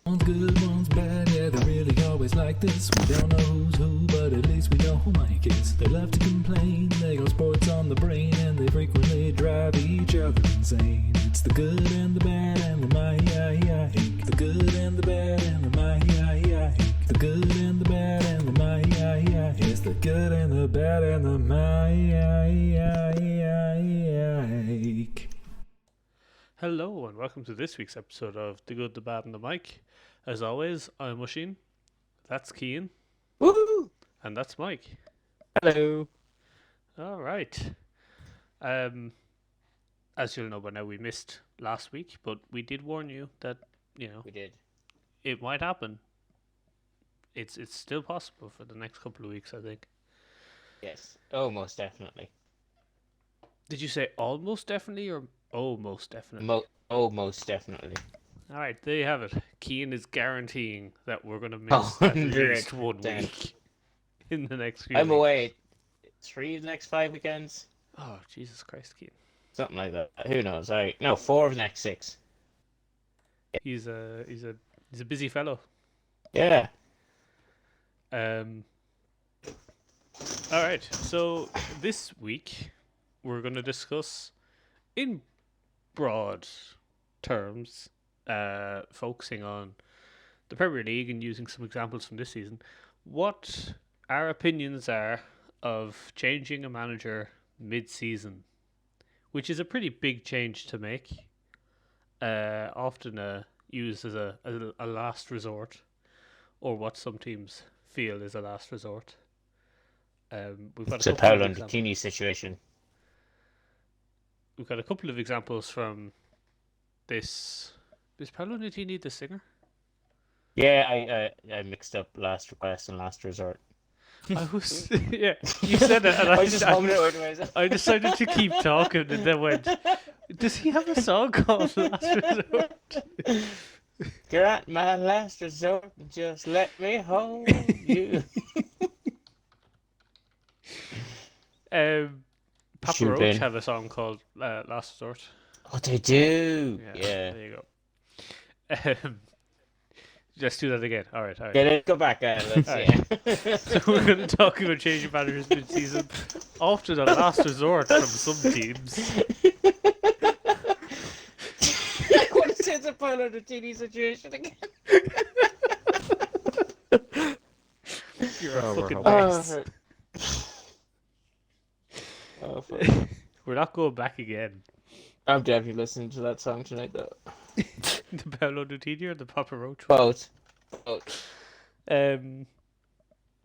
One's good, one's bad, yeah, they're really always like this. We don't know who's who, but at least we know who Mike is. They love to complain, they got sports on the brain, and they frequently drive each other insane. It's the good and the bad and the my-ya-ya-hink. The good and the bad and the my-ya-ya-hink. The good and the bad and the my-ya-ya-hink. It's the good and the bad and the my-ya-ya-ya-hink. Hello and welcome to this week's episode of The Good, The Bad and The Mike. As always, I'm Mushin, that's Cian, Woo! and that's Mike. Hello. Alright. As you'll know by now, we missed last week, but we did warn you that, We did. it might happen. It's still possible for the next couple of weeks, I think. Yes. Oh, most definitely. Did you say almost definitely or most definitely? Most definitely. Alright, there you have it. Cian is guaranteeing that we're going to miss at least 1 100%. week in the next few I'm weeks. away 3 of the next 5 weekends. Oh, Jesus Christ, Cian. Something like that. Who knows? Alright. No, 4 of the next 6. He's a busy fellow. Yeah. All right. So this week we're going to discuss, in broad terms, focusing on the Premier League and using some examples from this season, what our opinions are of changing a manager mid-season, which is a pretty big change to make. Often used as a last resort, or what some teams feel is a last resort. We've got It's a a couple Paolo of examples. Nutini situation. We've got a couple of examples from this. Is Paolo Nutini the singer? Yeah, I mixed up Last Request and Last Resort. I was, yeah, you said it, and I was just humming it with myself. I decided to keep talking, and then went, does he have a song called Last Resort? You're at my last resort, just let me hold you. Papa Shoot Roach in. have a song called Last Resort. Oh, they do. Yeah. There you go. Let's do that again. All right. Yeah, let's go back. Let's see. So we're going to talk about changing managers mid-season, often a last resort from some teams. I want to say it's a Paolo Nutini situation again. You're a fucking Oh, mess. fuck. We're not going back again. I'm definitely listening to that song tonight, though. The Paolo Nutini or the Papa Roach? Both. The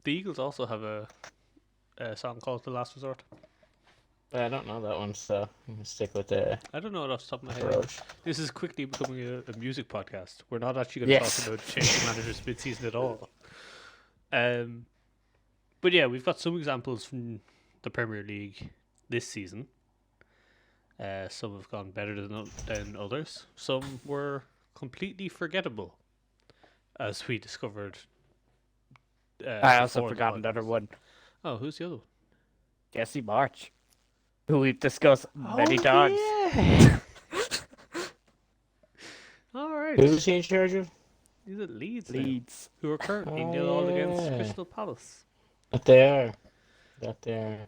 Eagles also have a song called The Last Resort. I don't know that one, so I'm going to stick with the I don't know it off the top of my head. Roach. This is quickly becoming a music podcast. We're not actually going to Yes. talk about changing managers mid-season at all. But yeah, we've got some examples from the Premier League this season. Some have gone better than others. Some were completely forgettable, as we discovered. I also before the forgot podcast. another one. Oh, who's the other one? Jesse March, who we've discussed many times. Yeah. All right. Who's he in charge of? He's at Leeds. now, Leeds. who are currently Oh, 0-0 against yeah. Crystal Palace. That they are. That they are.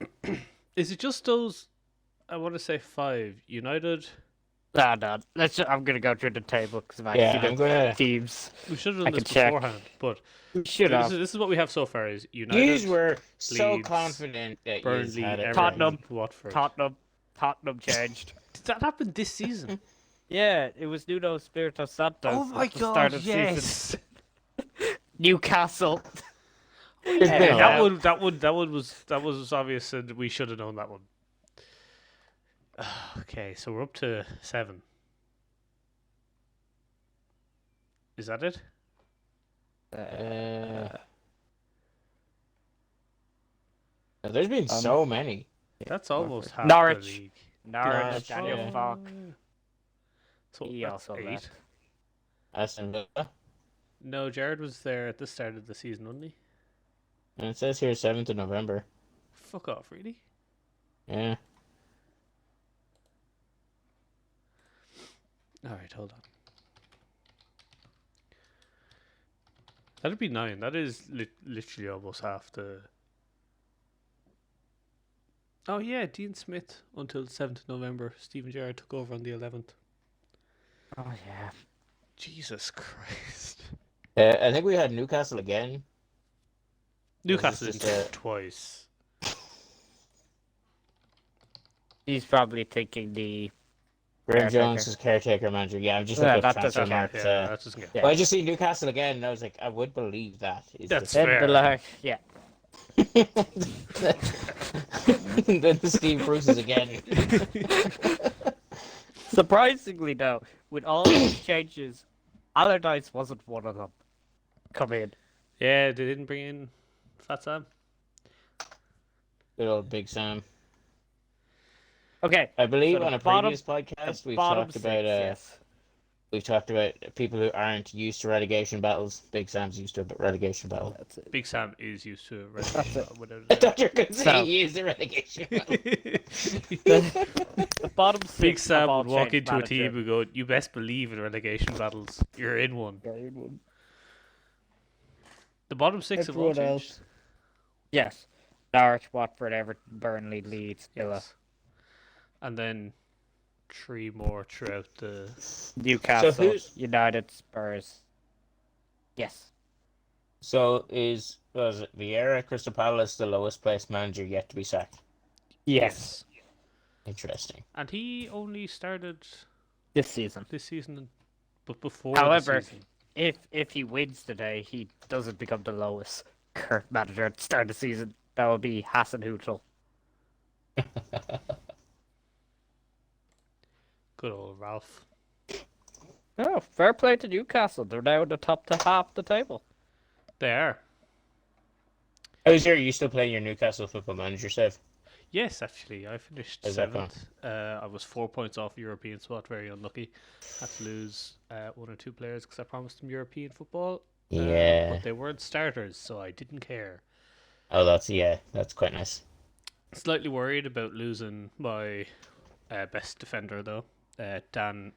Is it just those? I want to say 5. United. No. I'm gonna go through the table because I've Yeah, actually I'm done gonna. teams. We should have I done this can check. beforehand, but We should this have. is what we have so far: is United, Yous were so Leeds, confident that yous Burnley, had it. Everton, Tottenham. Watford. Tottenham changed. Did that happen this season? Yeah, it was Nuno Espirito Santos. Oh my at the start of the season. Newcastle. Yeah. That one was obvious, and we should have known that one. Okay, so we're up to 7. Is that it? There's been so many. That's almost half Norwich. the league. Norwich, Daniel yeah. Falk. So He that's also 8. left. Aston Villa. No, Jared was there at the start of the season, wasn't he? And it says here 7th of November. Fuck off, really? Yeah. All right, hold on. That'd be 9. That is literally almost half the. Oh yeah, Dean Smith until the 7th of November. Stephen Gerrard took over on the 11th. Oh yeah. Jesus Christ. I think we had Newcastle again. Newcastle just didn't twice. He's probably thinking the Graham Caretaker. Jones is caretaker manager. Yeah, I'm just Yeah, looking at that doesn't transfer Okay, marks. yeah, that doesn't get. Yeah. Well, I just see Newcastle again, and I was like, I would believe that. That's the... fair. Yeah. Then the Steve Bruce's again. Surprisingly, though, with all these changes, Allardyce wasn't one of them. Come in. Yeah, they didn't bring in Fat Sam. Good old Big Sam. Okay. I believe so on a bottom- previous podcast the we've bottom talked six, about yes. we've talked about people who aren't used to relegation battles. Big Sam's used to a relegation battle. That's it. Big Sam is used to a That's relegation it. battle without I a thought you were going to say So- he is a relegation battle. The bottom six. Big Sam have all would walk changed into a manager. team and go, "You best believe in relegation battles. You're in one." The bottom 6 have all Everyone changed. else. Yes. Norwich, Watford, Everton, Burnley, Leeds, Villa, And then 3 more throughout the. Newcastle, who's- United, Spurs. Yes. So was it Vieira, Crystal Palace, the lowest placed manager yet to be sacked? Yes. Interesting. And he only started This season. this season, but before However, the season. if he wins today, he doesn't become the lowest current manager at the start of the season. That would be Hassan Hutel. Good old Ralph. Oh, fair play to Newcastle. They're now in the top to half the table. They are. How's your? Are you still playing your Newcastle football manager, Sev? Yes, actually, I finished How's that going? 7th. I was 4 points off European spot. Very unlucky. Had to lose 1 or 2 players because I promised them European football. Yeah. But they weren't starters, so I didn't care. Oh, that's quite nice. Slightly worried about losing my best defender though. Dan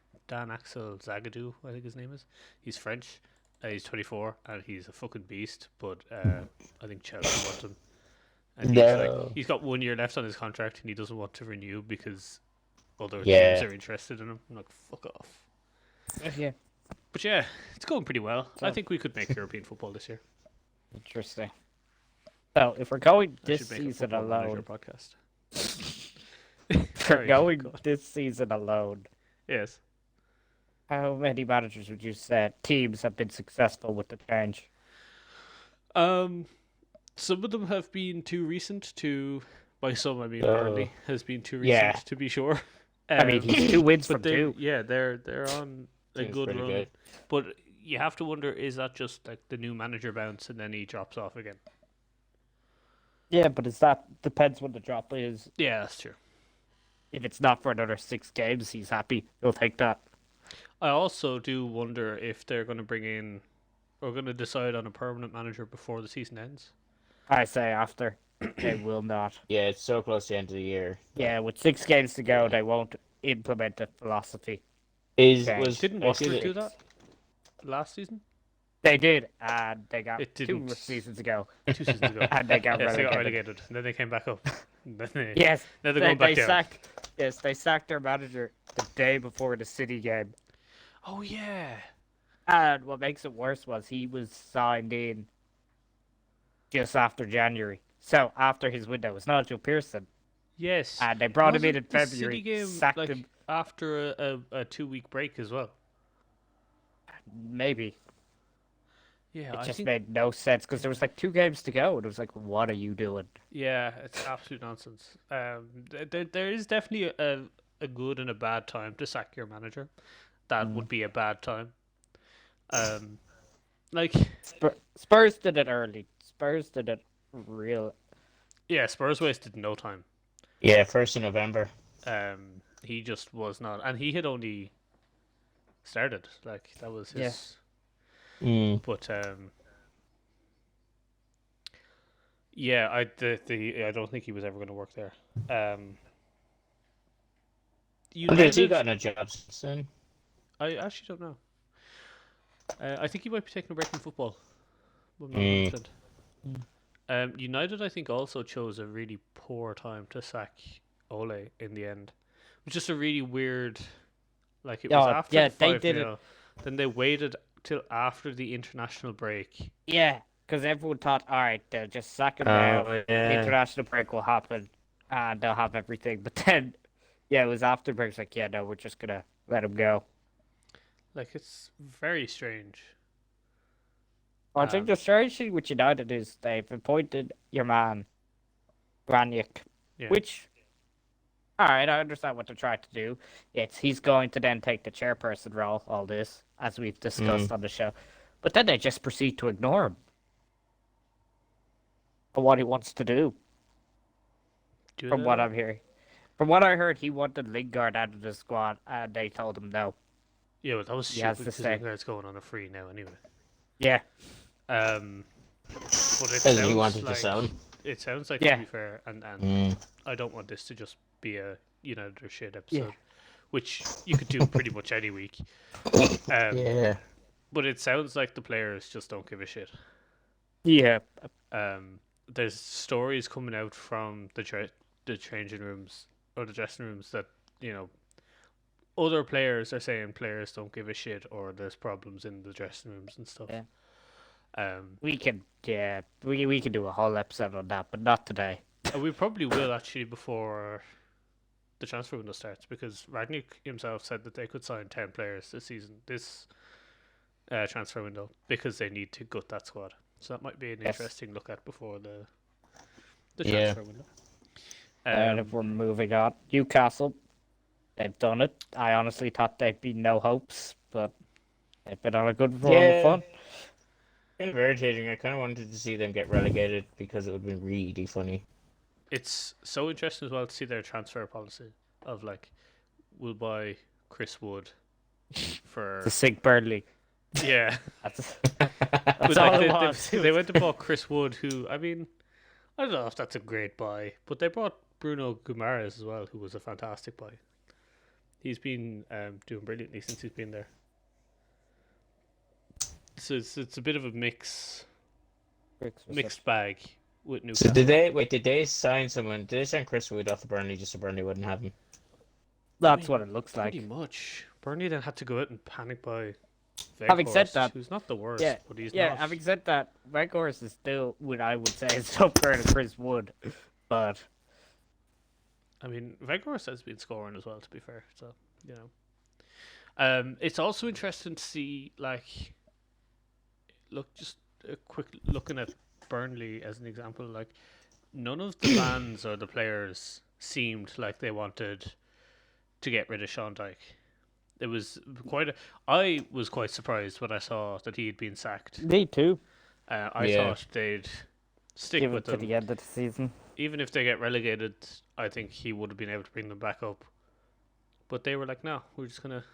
Axel Zagadou, I think his name is. He's French. He's 24 and he's a fucking beast. But I think Chelsea want him. And No. he's got 1 year left on his contract and he doesn't want to renew because other Yeah. teams are interested in him. I'm like, fuck off. Yeah. But yeah, it's going pretty well. I So- think we could make European football this year. Interesting. So, if we're going I this should make a season football manager alone, podcast. if we're Sorry, going go on. this season alone, Yes. how many managers would you say teams have been successful with the change? Some of them have been too recent to, by some I mean Oh. Burnley has been too recent Yeah. to be sure. I mean, he's 2 wins but from they, 2. yeah, they're on a Seems good pretty run. good. But you have to wonder, is that just like the new manager bounce and then he drops off again? Yeah, but depends when the drop is. Yeah, that's true. If it's not for another 6 games, he's happy. He'll take that. I also do wonder if they're going to bring in, or going to decide on a permanent manager before the season ends. I say after. They will not. Yeah, it's so close to the end of the year. Yeah, with 6 games to go, they won't implement the philosophy. Didn't Didn't Watford do that last season? They did, and they got It 2 didn't. seasons ago. 2 seasons ago. And they got Yes, they got relegated. relegated. And then they came back up. And then they, Yes, now they're going back down. they sacked their manager the day before the City game. Oh, yeah. And what makes it worse was he was signed in just after January. So after his window was Nigel Pearson. Yes. And they brought him in Wasn't in the City February, game, sacked like, him. after a 2-week break as well. Maybe. Yeah, It I just think, made no sense because there was like 2 games to go. And it was like, what are you doing? yeah, it's absolute nonsense. There is definitely a good and a bad time to sack your manager. That would be a bad time. Like, Spurs did it early. Spurs did it real. yeah, Spurs wasted no time. Yeah, 1st of November. He just was not, and he had only started. Like that was his. But yeah, I don't think he was ever going to work there. Has he United, gotten a job since then? I actually don't know. I think he might be taking a break from football. I'm not 100%. United, I think, also chose a really poor time to sack Ole in the end. It was just a really weird. Like, it was Oh, after yeah, the they 5 did it. 0. Then they waited till after the international break. Yeah, because everyone thought, all right, they'll just sack him now. Oh, The yeah. international break will happen, and they'll have everything. But then, yeah, it was after the break. It's like, yeah, no, we're just gonna let him go. Like, it's very strange. I think Um, the strange thing with United is they've appointed your man, Ranić, Yeah. which, all right, I understand what they're trying to do. He's going to then take the chairperson role, all this, as we've discussed on the show. But then they just proceed to ignore him for what he wants to do, do from they what though? I'm hearing. From what I heard, he wanted Lingard out of the squad, and they told him no. Yeah, well, that was He has stupid to because stay. Lingard's going on a free now anyway. Yeah, But it Because he sounds wanted to like sell him. it sounds like, to Yeah. be fair, and Mm. I don't want this to just be a United or shit Yeah. episode, which you could do pretty much any week. Yeah. But it sounds like the players just don't give a shit. yeah, There's stories coming out from the changing rooms or the dressing rooms that, you know, other players are saying players don't give a shit or there's problems in the dressing rooms and stuff. Yeah. We we can do a whole episode on that, but not today. we probably will actually before the transfer window starts, because Ragnick himself said that they could sign 10 players this transfer window, because they need to gut that squad. So that might be an Yes. interesting look at before the Yeah. transfer window. And if we're moving on, Newcastle, they've done it. I honestly thought they'd be no hopes, but they've been on a good run of fun. Kind of irritating. I kind of wanted to see them get relegated because it would have been really funny. It's so interesting as well to see their transfer policy of, like, we'll buy Chris Wood for The Sig Burnley. yeah. That's, But, that's like, all it was. they went to buy Chris Wood, who, I mean, I don't know if that's a great buy, but they brought Bruno Guimaraes as well, who was a fantastic buy. He's been doing brilliantly since he's been there. So it's a bit of a mixed bag with Newcastle. So did they sign someone? Did they sign Chris Wood off of Burnley just so Burnley wouldn't have him? That's what it looks like. Pretty much. Burnley then had to go out and panic buy Having said Weghorst, that- who's not the worst, Yeah, but he's yeah. not. Having said that, Weghorst is still what I would say is up there to Chris Wood, but I mean, Weghorst has been scoring as well, to be fair. So, you know, it's also interesting to see, like, just a quick looking at Burnley as an example. Like, none of the fans or the players seemed like they wanted to get rid of Sean Dyche. It was I was quite surprised when I saw that he had been sacked. me too. I Yeah. thought they'd stick Give with it to him. the end of the season. Even if they get relegated, I think he would have been able to bring them back up. But they were like, no, we're just gonna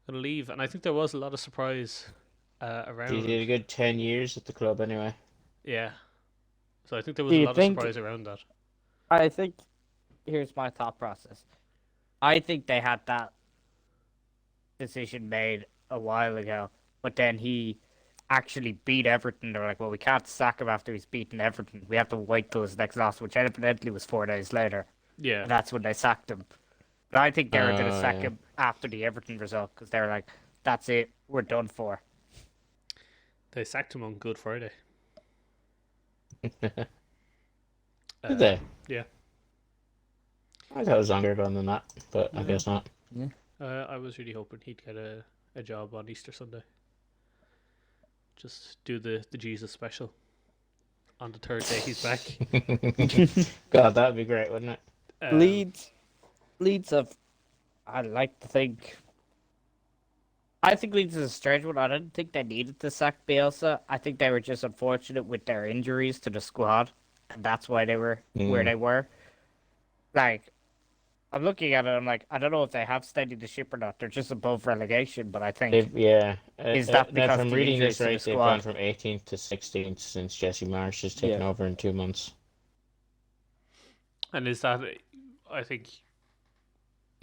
leave. And I think there was a lot of surprise around. He did a good 10 years at the club anyway. Yeah. So I think there was Do a you lot think- of surprise around that. I think here's my thought process. I think they had that decision made a while ago, but then he actually beat Everton. They were like, well, we can't sack him after he's beaten Everton. We have to wait till his next loss, which evidently was 4 days later. Yeah. And that's when they sacked him. But I think they were going to sack yeah. him after the Everton result, because they were like, that's it, we're done for. They sacked him on Good Friday. Did they? Yeah. I thought it was longer ago than that, but I guess not. I was really hoping he'd get a job on Easter Sunday. Just do the Jesus special. On the third day he's back. God, that'd be great, wouldn't it? Leeds have, I like to think. I think Leeds is a strange one. I didn't think they needed to sack Bielsa. I think they were just unfortunate with their injuries to the squad, and that's why they were where they were. Like, I'm looking at it, I'm like, I don't know if they have steadied the ship or not. They're just above relegation, but I think Is that now, because if I'm the reading injuries this to the right, they've squad? gone from 18th to 16th since Jesse Marsh has taken over in 2 months. And is that, I think,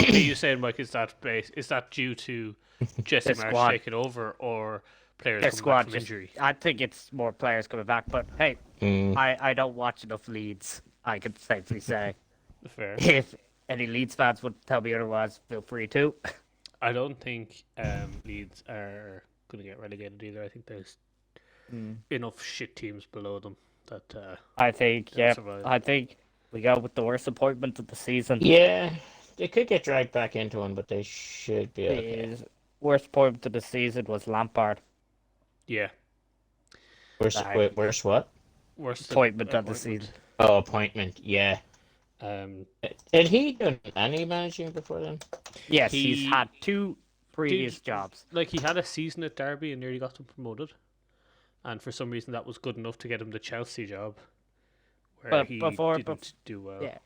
Are you saying, Mike, is that due to Jesse The Marsh squad. taking over or players Their coming back squad from just. injury? I think it's more players coming back, but hey, Mm. I don't watch enough Leeds. I can safely say. Fair. If any Leeds fans would tell me otherwise, feel free to. I don't think Leeds are going to get relegated either. I think there's enough shit teams below them that I think, they'll yeah, survive. I think we go with the worst appointment of the season. Yeah, they could get dragged back into one, but they should be okay. The worst appointment of the season was Lampard. Yeah. Where's what? Worst Appointment of the season. Oh, appointment. Yeah. Um, Had he done any managing before then? Yes, He he's had two previous did- jobs. like he had a season at Derby and nearly got them promoted, and for some reason that was good enough to get him the Chelsea job, where But he before- didn't do well. Yeah.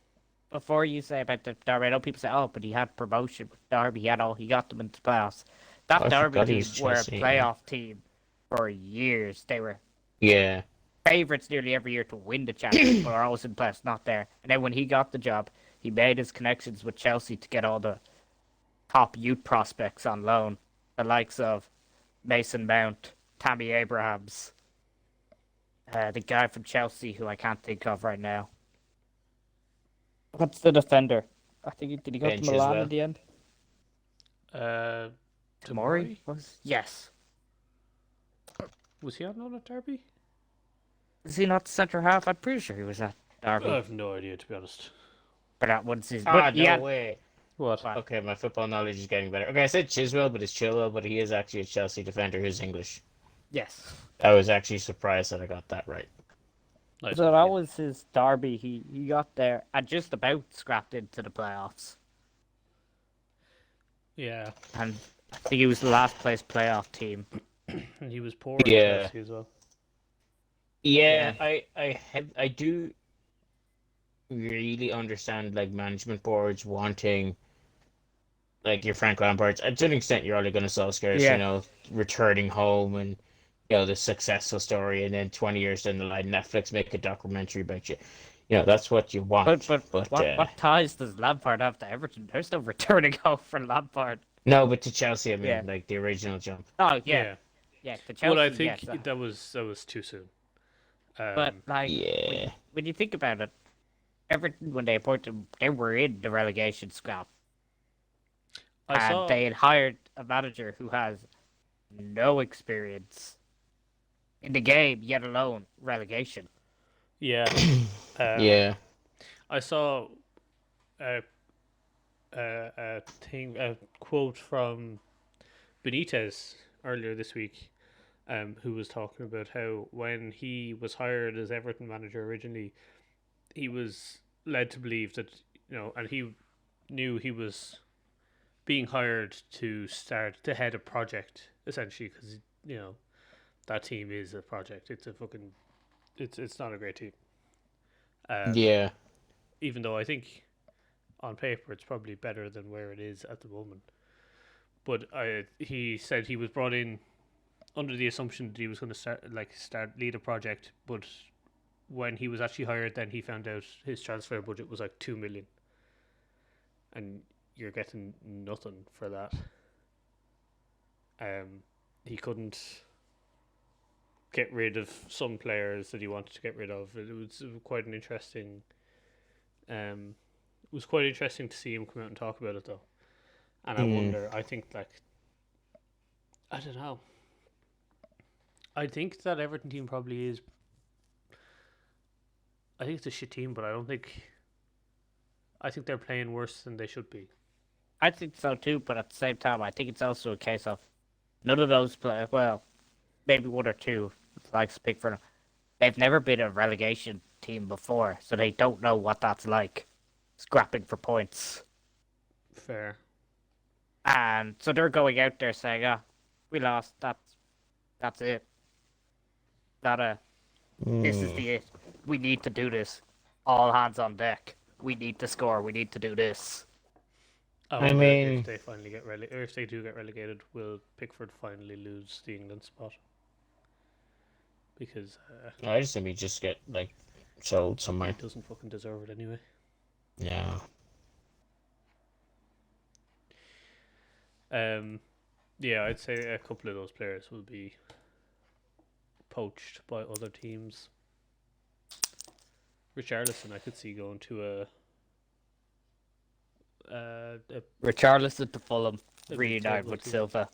Before you say about the Derby, I know people say, "Oh, but he had promotion with Derby. He got them into the playoffs." That I Derby forgot team he's were a Chelsea, yeah. playoff team for years. They were Yeah. favourites nearly every year to win the championship, but are always in place, not there. And then when he got the job, he made his connections with Chelsea to get all the top youth prospects on loan, the likes of Mason Mount, Tammy Abrahams, the guy from Chelsea who I can't think of right now. What's the defender? I think did he go Ben to Milan Chilwell. in the end? Tamori? Yes. Was he on loan at Derby? Is he not centre half? I'm pretty sure he was at Derby. I have no idea, to be honest. But that one season. Ah, But he no had- way. What? Wow. Okay, my football knowledge is getting better. Okay, I said Chiswell, but it's Chilwell, but he is actually a Chelsea defender who's English. Yes. I was actually surprised that I got that right. Nice. So that was his Derby. He got there and just about scrapped into the playoffs. Yeah, And I think he was the last place playoff team. and he was poor at Yeah. Chelsea as well. Yeah, I do really understand like management boards wanting like your Frank Lampards. To an extent, you're only going to Solskjaer's, Yeah. you know, returning home and the successful story, and then 20 years down the line, Netflix make a documentary about you. You know, that's what you want. But what ties does Lampard have to Everton? There's no returning home for Lampard. No, but to Chelsea, I mean, Yeah. like the original jump. Oh yeah, yeah. The Chelsea, Well, I think yes, that was too soon. but like Yeah. when you think about it, Everton when they appointed him, they were in the relegation scrap, I and saw. they had hired a manager who has no experience in the game, yet alone relegation. Yeah. Yeah. I saw a quote from Benitez earlier this week, who was talking about how when he was hired as Everton manager originally, he was led to believe that and he knew he was being hired to head a project essentially because that team is a project. It's a fucking it's not a great team. Yeah. Even though I think on paper it's probably better than where it is at the moment. But he said he was brought in under the assumption that he was going to lead a project, but when he was actually hired, then he found out his transfer budget was like 2 million, and you're getting nothing for that. He couldn't get rid of some players that he wanted to get rid of. It was quite an interesting. It was quite interesting to see him come out and talk about it though, and I wonder. I think I don't know. I think that Everton team probably is. I think it's a shit team, but I don't think. I think they're playing worse than they should be. I think so too, but at the same time, I think it's also a case of none of those players. Well, maybe one or two, like Pickford. They've never been a relegation team before, so they don't know what that's like, scrapping for points. Fair. And so they're going out there saying, "Ah, we lost. That's it. This is the it. We need to do this. All hands on deck. We need to score. We need to do this." I wonder mean- if they finally get relegated, or if they do get relegated, will Pickford finally lose the England spot? Because I just think we just get like sold somewhere. he doesn't fucking deserve it anyway. Yeah. Yeah, I'd say a couple of those players will be poached by other teams. Richarlison, I could see going to a Richarlison to Fulham, a reunite mid-table with team. Silva.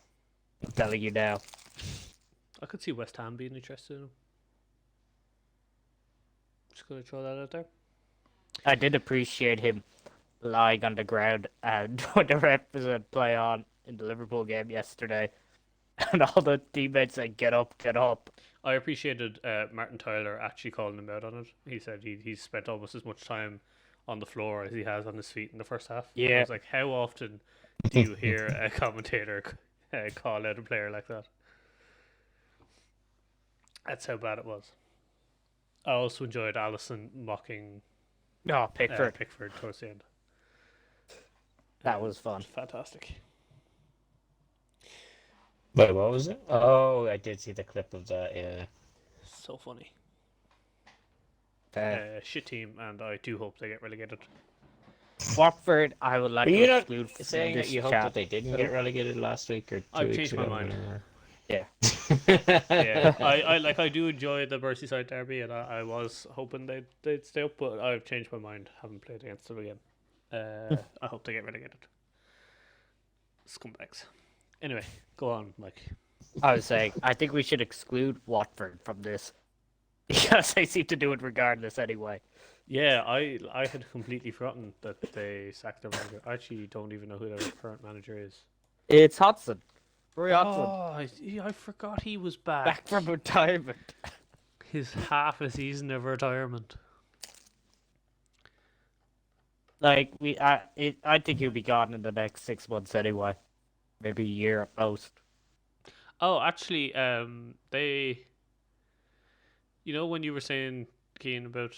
I'm telling you now. I could see West Ham being interested in him. Just gonna throw that out there. I did appreciate him lying on the ground and when the ref was at play on in the Liverpool game yesterday, and all the teammates said, "Get up, get up." I appreciated Martin Tyler actually calling him out on it. He said he's spent almost as much time on the floor as he has on his feet in the first half. I Yeah. was like, how often do you hear a commentator call out a player like that? That's how bad it was. I also enjoyed Allison mocking Oh, Pickford. Pickford towards the end. That was fun. Fantastic. Wait, what was it? Oh, I did see the clip of that. Yeah. So funny. Shit team, and I do hope they get relegated. Watford, I would like Are to you not exclude from saying this that you hope chat. that they didn't get relegated last week or 2 I've weeks changed ago? my mind. Yeah. Yeah, I do enjoy the Merseyside derby, and I was hoping they'd stay up, but I've changed my mind. Haven't played against them again. I hope they get relegated. Scumbags. Anyway, go on, Mike. I was saying, I think we should exclude Watford from this. Because they seem to do it regardless anyway. Yeah, I had completely forgotten that they sacked their manager. I actually don't even know who their current manager is. It's Hudson. Roy Hudson. Oh, I forgot he was back. Back from retirement. His half a season of retirement. Like, I think he'll be gone in the next 6 months anyway. Maybe a year at most. Oh, actually, they. You know when you were saying, Keane, about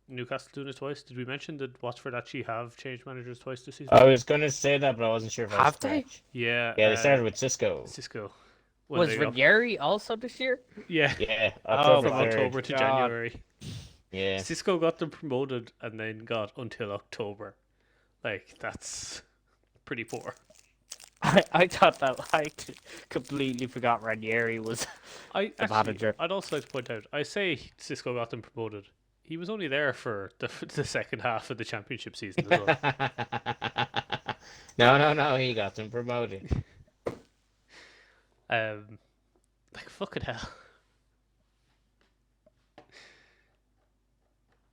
Newcastle doing it twice, did we mention that Watford actually have changed managers twice this season? I was going to say that, but I wasn't sure if I was Have they? correct. Yeah. Yeah, they started with Cisco. Cisco. When Was they got- Ranieri also this year? Yeah. Yeah, Oh, October From 3rd. October to God. January. Yeah. Cisco got them promoted and then got until October. Like, that's pretty poor. I thought that I completely forgot Ranieri was the manager. I'd also like to point out, I say Cisco got them promoted. He was only there for the second half of the championship season as well. No, he got them promoted. Like, fucking hell.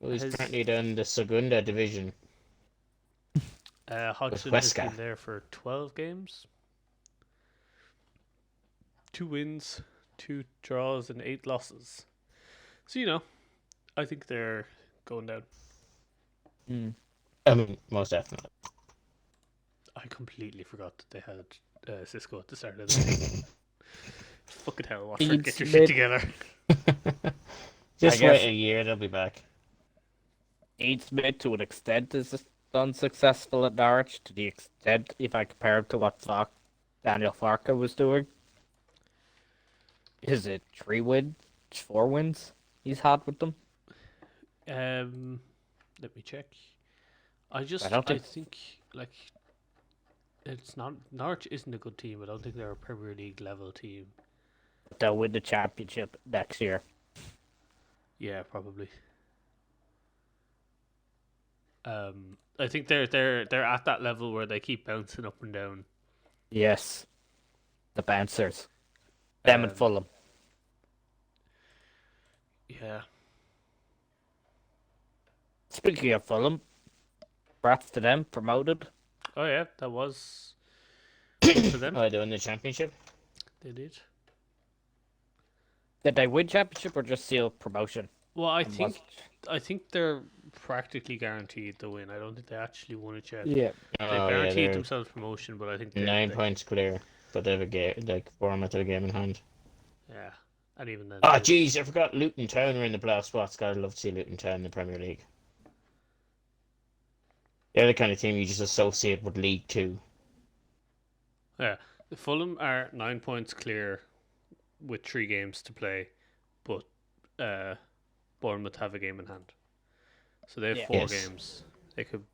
Well, he's Has- currently done the Segunda division. Hodgson has Huesca. been there for 12 games. 2 wins, 2 draws, and 8 losses. So, I think they're going down. I mean, most definitely. I completely forgot that they had Cisco at the start of the season. Fucking hell, Watford, get your shit together. Just I wait guess- a year, they'll be back. Ian Smith, to an extent, is unsuccessful at Norwich. To the extent, if I compare him to what Daniel Farker was doing. Is it 3 wins, 4 wins he's had with them? Let me check. I don't think- think like it's not Norwich isn't a good team. I don't think they're a Premier League level team. They'll win the championship next year. Yeah, probably. I think they're at that level where they keep bouncing up and down. Yes. The bouncers. Them and Um, Fulham. Yeah. Speaking of Fulham, congrats to them, promoted. Oh yeah, that was good for them. Oh, they won the championship? They did. Did they win championship or just seal promotion? Well, I And think they're practically guaranteed the win. I don't think they actually won it yet. Yeah. They Oh, yeah, guaranteed they're themselves promotion, but I think 9 they, points clear, but they have a game, like Bournemouth have a game in hand. Yeah, and even then. Oh, there's- jeez, I forgot Luton Town are in the playoff spots. God, I'd love to see Luton Town in the Premier League. They're the kind of team you just associate with League Two. Yeah, Fulham are 9 points clear with 3 games to play, but Bournemouth have a game in hand, so they have Yeah. 4 Yes. games. They could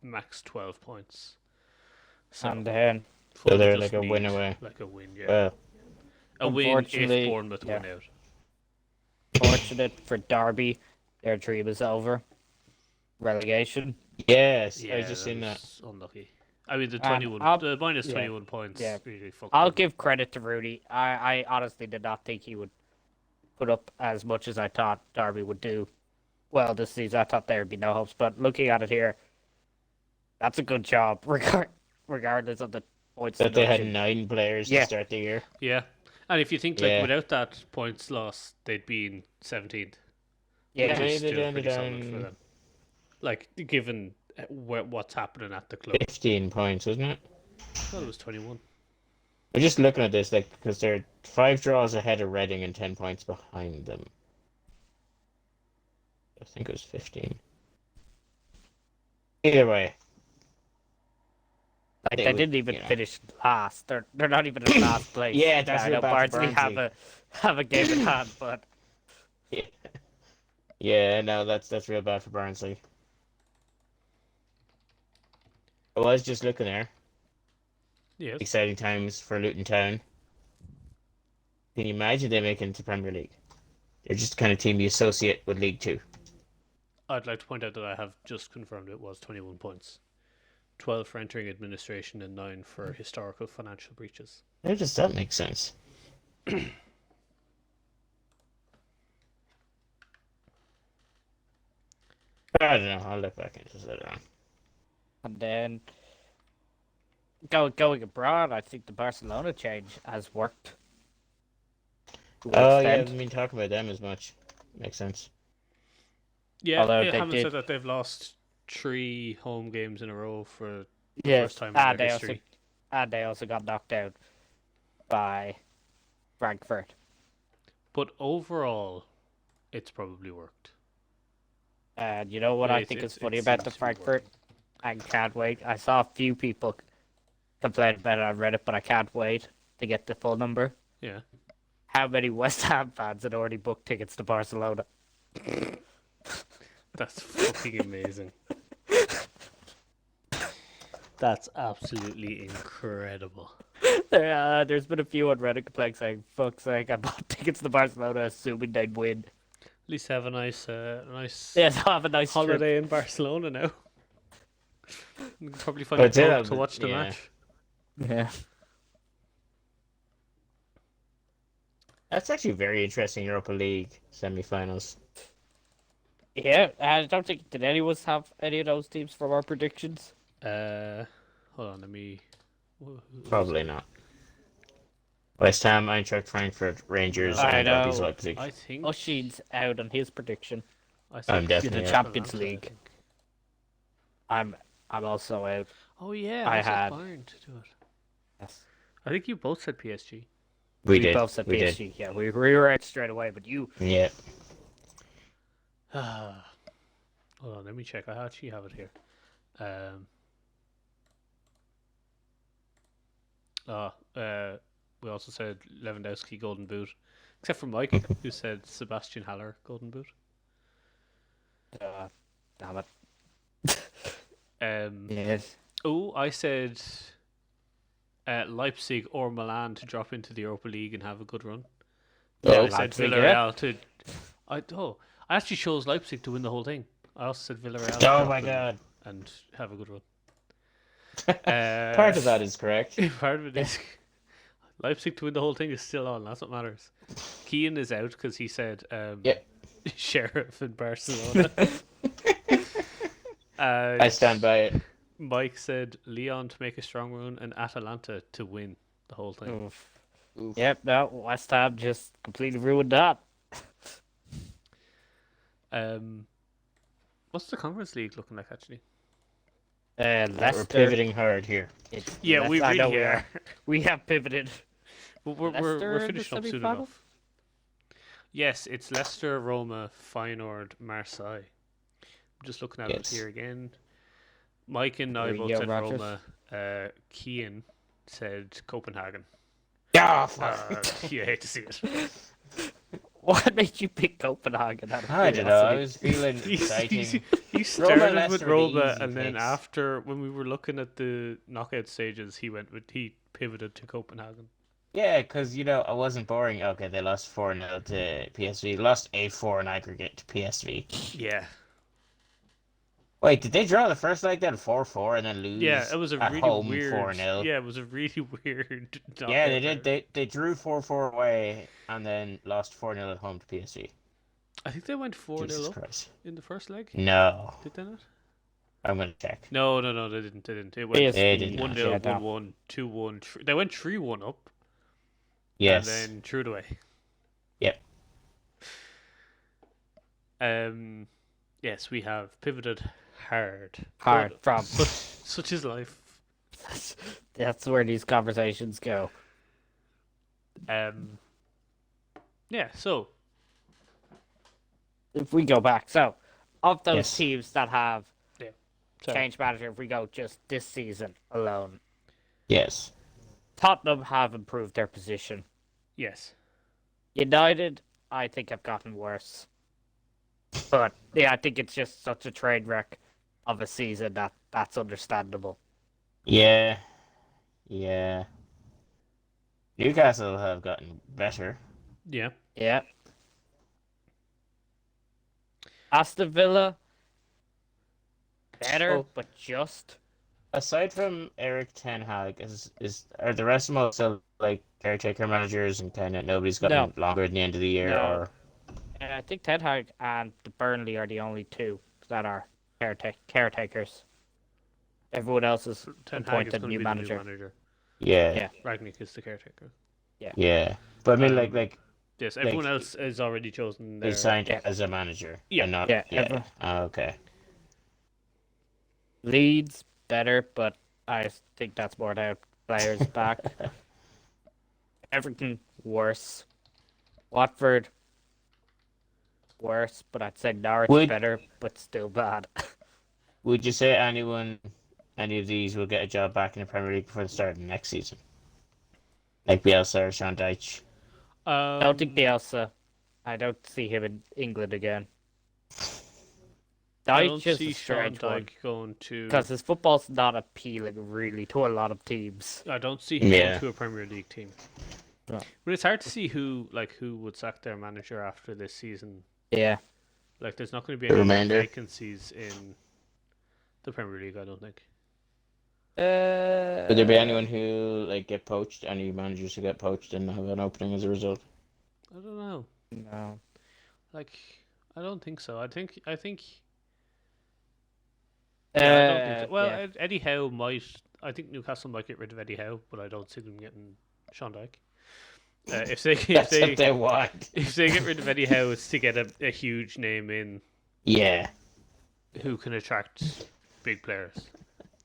max 12 points. So And then So Fulham they're just like a win need, away. like a win, yeah. Well, A win if Unfortunately, Bournemouth yeah. win out. Fortunate for Derby, their dream is over. Relegation. yes, I Yeah, just that seen that. was unlucky. I mean, the And 21, I'll- the minus yeah, 21 points yeah. really fucked I'll them. give credit to Rooney. I honestly did not think he would put up as much as I thought Derby would do. Well, this season I thought there would be no hopes, but looking at it here, that's a good job, regardless of the points That they had deduction. 9 players Yeah. to start the year. Yeah. And if you think, Yeah. without that points loss, they'd been 17th. Yeah, Which Yeah, is they still ended pretty solid for on them. Like, given what's happening at the club. 15 points, wasn't it? I thought it was 21. I'm just looking at this, like, because they're 5 draws ahead of Reading and 10 points behind them. I think it was 15. Either way. like They they would, didn't even you know. finish last. They're not even in last place. Yeah, that's I real know bad for Barnsley Barnsley. have a game in hand, but Yeah, yeah, no, that's real bad for Barnsley. I was just looking there. Yes. Exciting times for Luton Town. Can you imagine they make it into Premier League? They're just the kind of team you associate with League Two. I'd like to point out that I have just confirmed it was 21 points. 12 for entering administration and 9 for historical financial breaches. How does that make sense? I don't know. I'll look back into this later on. and then going abroad, I think the Barcelona change has worked. To an Oh, yeah, I extent. haven't been talking about them as much. Makes sense. Yeah, Although they they haven't did- said that they've lost 3 home games in a row for the Yes, first time in and their they history. they also got knocked out by Frankfurt. But overall, it's probably worked. And you know what Yeah, I think is funny it about the seems to be Frankfurt? working. I can't wait. I saw a few people complain about it on Reddit, but I can't wait to get the full number. Yeah. How many West Ham fans had already booked tickets to Barcelona? That's fucking amazing. That's absolutely incredible. There's been a few on Reddit complaining saying, "Fuck's sake, I bought tickets to Barcelona assuming they'd win." At least have a nice Yeah, so have a nice trip. holiday in Barcelona now. You can probably find But a they pub have- to watch the yeah. match. Yeah. That's actually very interesting. Europa League semi-finals. Yeah, I don't think did any of us have any of those teams from our predictions. Hold on, let me. Probably not. West Ham, Eintracht Frankfurt, Rangers, I and RB know. Leipzig. I think. Oshin's out on his prediction. I I'm definitely the out. Champions Atalanta, I League. think. I'm also out. Oh yeah, I I said had- Bayern to do it. Yes. I think you both said PSG. We did. both said we did. PSG. Yeah, we were out straight away, but you Yeah. Hold on, let me check. I actually have it here. We also said Lewandowski Golden Boot, except for Mike, who said Sebastian Haller Golden Boot. damn it. Yes. Oh, I said Leipzig or Milan to drop into the Europa League and have a good run. Yeah, I said Leipzig, Villarreal to. I actually chose Leipzig to win the whole thing. I also said Villarreal. to Oh drop my in god. And have a good run. Part of that is correct. Part of it is Leipzig to win the whole thing is still on. That's what matters. Keane is out because he said Yeah. Sheriff in Barcelona. I stand by it. Mike said Leon to make a strong run and Atalanta to win the whole thing. Oof. Yep, no, West Ham just completely ruined that. What's the Conference League looking like actually? We're Leicester. pivoting hard here. Yeah, we I know really are. We have pivoted. But we're Leicester in the finishing up soon semi-final? enough. Yes, it's Leicester, Roma, Feyenoord, Marseille. I'm just looking at Yes. it here again. Mike and I There you both go, said Rogers. Roma. Keane said Copenhagen. Yeah, fuck. You hate to see it. What made you pick Copenhagen? Out of I don't know. I curiosity? was feeling He exciting. started with Leicester were the Roma, easy and then picks. after when we were looking at the knockout stages, he pivoted to Copenhagen. Yeah, because, I wasn't boring. Okay, they lost 4-0 to PSV. Lost 8-4 in aggregate to PSV. Yeah, Wait, did they draw the first leg then 4-4 and then lose yeah, it was a at really home weird. 4-0? Yeah, it was a really weird. Yeah, they knockout did. round. They drew 4-4 away and then lost 4-0 at home to PSV. I think they went 4-0 Jesus up Christ. in the first leg. No. Did they not? I'm going to check. No, they didn't. They didn't. It went They did 1-0, not. Yeah, no. 1-1, 2-1. They went 3-1 up, Yes. and then threw it away. Yep. Yes, we have pivoted hard. Hard But from. such is life. That's where these conversations go. Yeah. So If we go back, so of those Yes. teams that have so, changed manager, if we go just this season alone, Yes. Tottenham have improved their position. yes. United, I think, have gotten worse. But yeah, I think it's just such a train wreck of a season that's understandable. Yeah. Yeah. Newcastle have gotten better. Yeah. Yeah. Aston Villa, better, Oh. but just. Aside from Eric Ten Hag, are the rest of them all still like caretaker managers and kind of nobody's gotten longer at the end of the year? No. Or I think Ten Hag and the Burnley are the only two that are caretakers. Everyone else is Ten Hag is appointed going to new be manager. the new manager. yeah, Ragnick is the caretaker. yeah. But I mean, Um, like Yes, everyone else is already chosen. they Their... signed Yeah. as a manager. Yeah. and not, Yeah, yeah. everyone- Okay. Leeds, better, but I think that's more down players back. Everton, worse. Watford, worse, but I'd say Norwich Would- better, but still bad. Would you say any of these will get a job back in the Premier League before the start of next season? Like Bielsa or Sean Dyche? I don't think Bielsa. I don't see him in England again. I don't Dyche is see a strange Sean one Dyche going to. because his football's not appealing really to a lot of teams. I don't see him Yeah. going to a Premier League team. No. But it's hard to see who would sack their manager after this season. Yeah. Like, there's not going to be The any remainder. vacancies in the Premier League. I don't think. Would there be anyone who like get poached? Any managers who get poached and have an opening as a result? I don't know. No. Like, I don't think so. I think. Uh, I don't think so. Well, yeah. Eddie Howe might. I think Newcastle might get rid of Eddie Howe, but I don't see them getting Sean Dyche. If That's what they want. if they get rid of Eddie Howe, it's to get a huge name in Yeah. who can attract big players.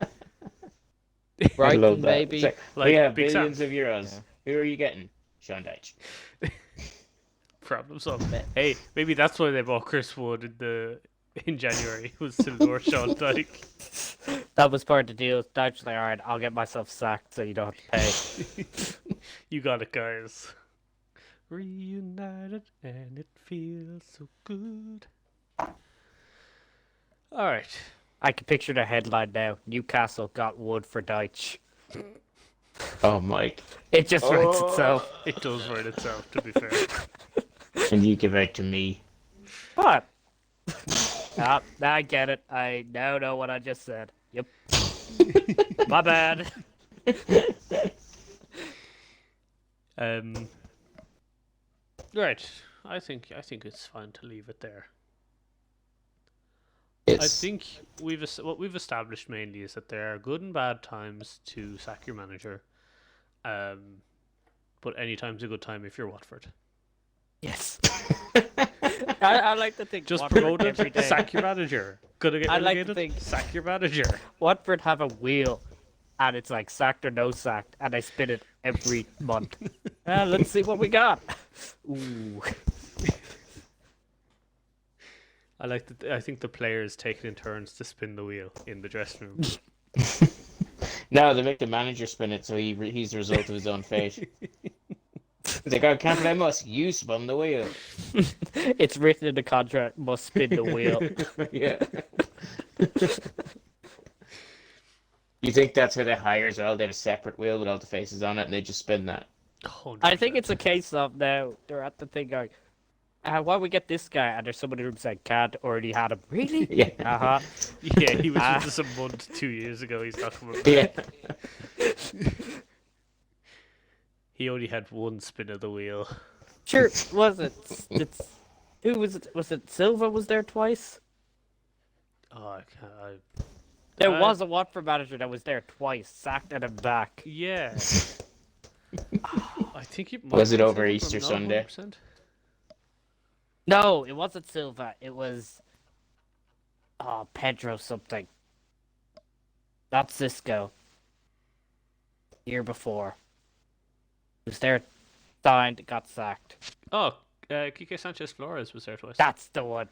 I love Brighton, that. maybe. It's like, Like we have Big Sam. billions of euros. Who are you getting? Sean Dyche. Problem solved. Hey, maybe that's why they bought Chris Wood in January, was to lure Sean Dyche. That was part of the deal. Dyche's like, all right, I'll get myself sacked so you don't have to pay. You got it, guys. Reunited and it feels so good. All right. I can picture the headline now. Newcastle got Wood for Dyche. Oh, Mike. It just writes itself. It does write itself, to be fair. And you give out to me. But now I get it. I now know what I just said. Yep. My bad. Right. I think it's fine to leave it there. Yes. I think what we've established mainly is that there are good and bad times to sack your manager. But any time's a good time if you're Watford. Yes. I like to think Just Watford promoted, every day. sack your manager. Gonna get I like to relegated, think- sack your manager. Watford have a wheel, and it's like sacked or no sacked, and they spin it every month. Let's see what we got. Ooh. I think the players take it in turns to spin the wheel in the dressing room. No, they make the manager spin it so he's the result of his own fate. He's like, I can't blame us. You spun the wheel. It's written in the contract, must spin the wheel. Yeah. You think that's who they hire as well? They have a separate wheel with all the faces on it, and they just spin that. 100%. I think it's a case of now they're at the thing going, why don't we get this guy? And there's somebody who's like, can't already had him. Really? Yeah. Uh-huh. Yeah, he was Ah. with us a month, 2 years ago. He's not coming back. Yeah. He only had one spin of the wheel. Sure, was it? Who was it? Was it Silva was there twice? Oh, I can't. There was a Watford manager that was there twice, sacked and then back. Yeah. I think it Was it be over Silva, Easter but not Sunday? 100%. No, it wasn't Silva. It was Pedro something. Not Cisco. Year before. He was there, signed, got sacked. Oh, Kike Sanchez Flores was there twice. That's the one.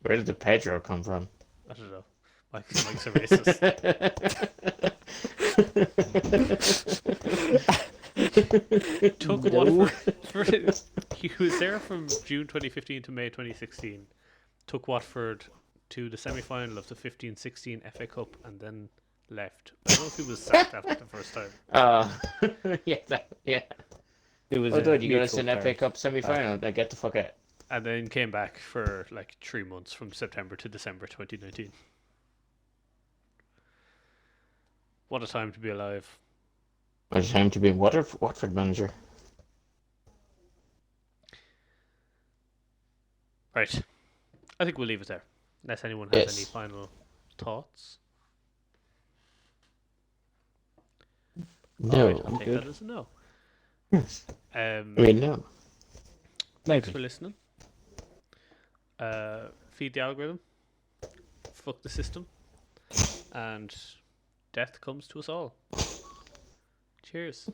Where did the Pedro come from? I don't know. Mike's a racist. Took Watford. He was there from June 2015 to May 2016. Took Watford to the semi-final of the 15-16 FA Cup and then left. I don't know if he was sacked after the first time. Yeah. It was Oh, dude, you got us mutual an FA terms. Cup semi-final. Now get the fuck out. And then came back for like 3 months from September to December 2019. What a time to be alive. What a time to be Watford manager. Right. I think we'll leave it there. Unless anyone has any Yes. final thoughts. No, Alright, I'll I'm take good. that as a no. Yes. I Um, mean, no. thanks for listening. Feed the algorithm. Fuck the system. And death comes to us all. Cheers.